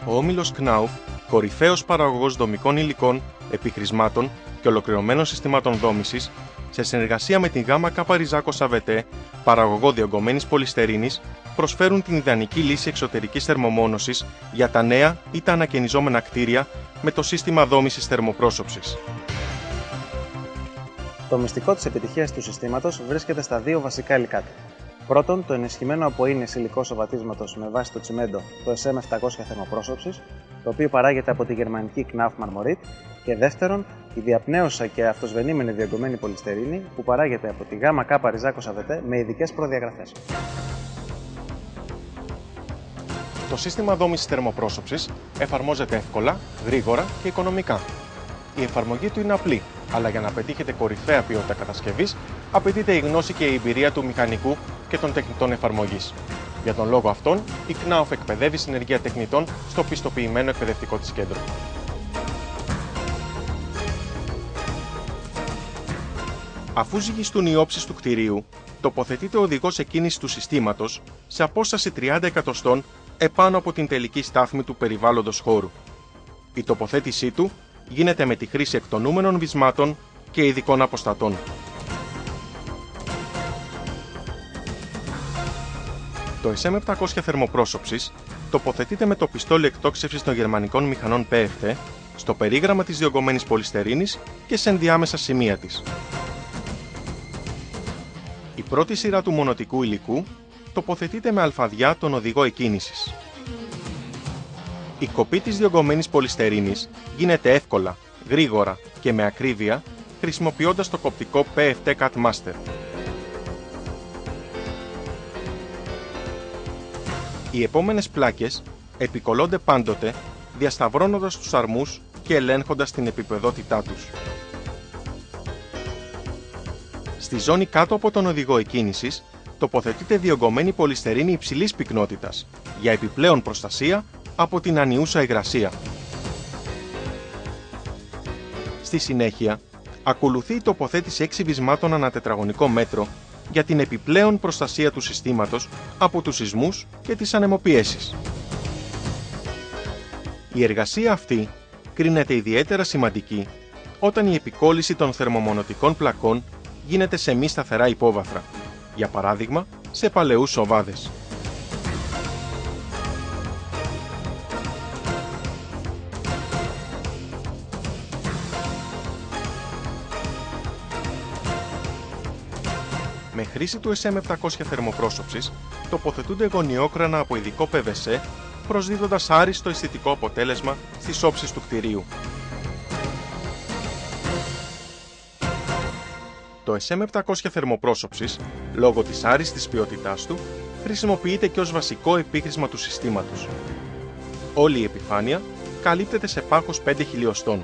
Ο όμιλος Knauf, κορυφαίος παραγωγός δομικών υλικών, επιχρησμάτων και ολοκληρωμένων συστημάτων δόμησης, σε συνεργασία με την ΓΚ Ριζάκο Σαβετέ, παραγωγό διογκωμένης πολυστερίνης, προσφέρουν την ιδανική λύση εξωτερικής θερμομόνωσης για τα νέα ή τα ανακαινιζόμενα κτίρια με το σύστημα δόμησης θερμοπρόσωψης. Το μυστικό της επιτυχίας του συστήματος βρίσκεται στα δύο βασικά υλικά του. Πρώτον, το ενισχυμένο από ίνες υλικό σοβατίσματος με βάση το τσιμέντο, το SM700 θερμοπρόσωψης, το οποίο παράγεται από τη γερμανική Knauf Marmorit, και δεύτερον, η διαπνέουσα και αυτοσβενήμενη διογκωμένη πολυστερίνη που παράγεται από τη ΓΚ Ριζάκο Σαβετέ με ειδικές προδιαγραφές. Το σύστημα δόμησης θερμοπρόσωψης εφαρμόζεται εύκολα, γρήγορα και οικονομικά. Η εφαρμογή του είναι απλή, αλλά για να πετύχετε κορυφαία ποιότητα κατασκευής, απαιτείται η γνώση και η εμπειρία του μηχανικού και των τεχνητών εφαρμογής. Για τον λόγο αυτόν, η Knauf εκπαιδεύει συνεργεία τεχνητών στο πιστοποιημένο εκπαιδευτικό της κέντρο. Αφού ζυγιστούν οι όψεις του κτηρίου, τοποθετείται ο οδηγός εκκίνησης του συστήματος σε απόσταση 30 εκατοστών επάνω από την τελική στάθμη του περιβάλλοντος χώρου. Η τοποθέτησή του γίνεται με τη χρήση εκτονούμενων βυσμάτων και ειδικών αποστατών. Το SM700 θερμοπρόσωψης τοποθετείται με το πιστόλι εκτόξευσης των γερμανικών μηχανών PFT στο περίγραμμα της διογκωμένης πολυστερίνης και σε ενδιάμεσα σημεία της. Η πρώτη σειρά του μονοτικού υλικού τοποθετείται με αλφαδιά τον οδηγό εκκίνησης. Η κοπή της διογκωμένης πολυστερίνης γίνεται εύκολα, γρήγορα και με ακρίβεια χρησιμοποιώντας το κοπτικό PFT Cut Master. Οι επόμενες πλάκες επικολλώνται πάντοτε διασταυρώνοντας τους αρμούς και ελέγχοντας την επιπεδότητά τους. Στη ζώνη κάτω από τον οδηγό εκκίνησης τοποθετείται διογκωμένη πολυστερίνη υψηλής πυκνότητας για επιπλέον προστασία από την ανιούσα υγρασία. Στη συνέχεια, ακολουθεί η τοποθέτηση 6 βυσμάτων ανά τετραγωνικό μέτρο για την επιπλέον προστασία του συστήματος από τους σεισμούς και τις ανεμοπιέσεις. Η εργασία αυτή κρίνεται ιδιαίτερα σημαντική όταν η επικόλληση των θερμομονωτικών πλακών γίνεται σε μη σταθερά υπόβαθρα, για παράδειγμα σε παλαιούς σοβάδες. Με χρήση του SM700 θερμοπρόσωψης τοποθετούνται γωνιόκρανα από ειδικό PVC, προσδίδοντας άριστο αισθητικό αποτέλεσμα στις όψεις του κτηρίου. Το SM700 θερμοπρόσωψης, λόγω της άριστης ποιότητάς του, χρησιμοποιείται και ως βασικό επίχρησμα του συστήματος. Όλη η επιφάνεια καλύπτεται σε πάχος 5 χιλιοστών.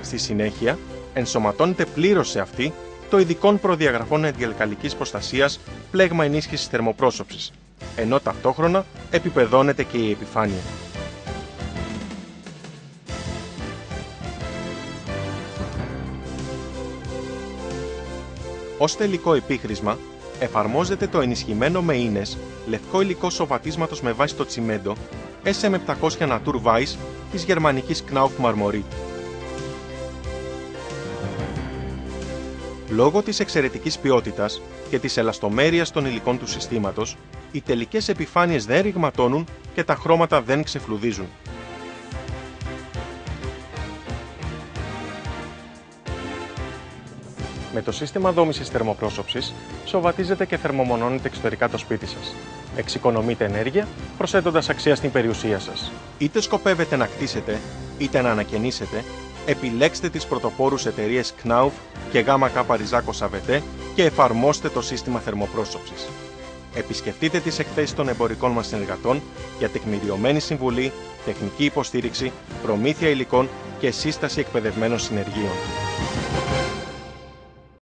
Στη συνέχεια, ενσωματώνεται πλήρως σε αυτή το ειδικών προδιαγραφών αντιαλκαλικής προστασίας πλέγμα ενίσχυσης θερμοπρόσωψης, ενώ ταυτόχρονα επιπεδώνεται και η επιφάνεια. Ως τελικό επίχρησμα, εφαρμόζεται το ενισχυμένο με ίνες λευκό υλικό σοβατίσματος με βάση το τσιμέντο SM700 Natur Weiss της γερμανικής Knauf Marmorit. Λόγω της εξαιρετικής ποιότητας και της ελαστομέρειας των υλικών του συστήματος, οι τελικές επιφάνειες δεν ρηγματώνουν και τα χρώματα δεν ξεφλουδίζουν. Με το σύστημα δόμησης θερμοπρόσωψης σοβατίζετε και θερμομονώνετε εξωτερικά το σπίτι σας. Εξοικονομείτε ενέργεια, προσθέτοντας αξία στην περιουσία σας. Είτε σκοπεύετε να κτίσετε, είτε να ανακαινήσετε, επιλέξτε τις πρωτοπόρους εταιρείες Knauf και ΓΚ Ριζάκο Σαβετέ και εφαρμόστε το σύστημα θερμοπρόσωψης. Επισκεφτείτε τις εκθέσεις των εμπορικών μας συνεργατών για τεκμηριωμένη συμβουλή, τεχνική υποστήριξη, προμήθεια υλικών και σύσταση εκπαιδευμένων συνεργείων.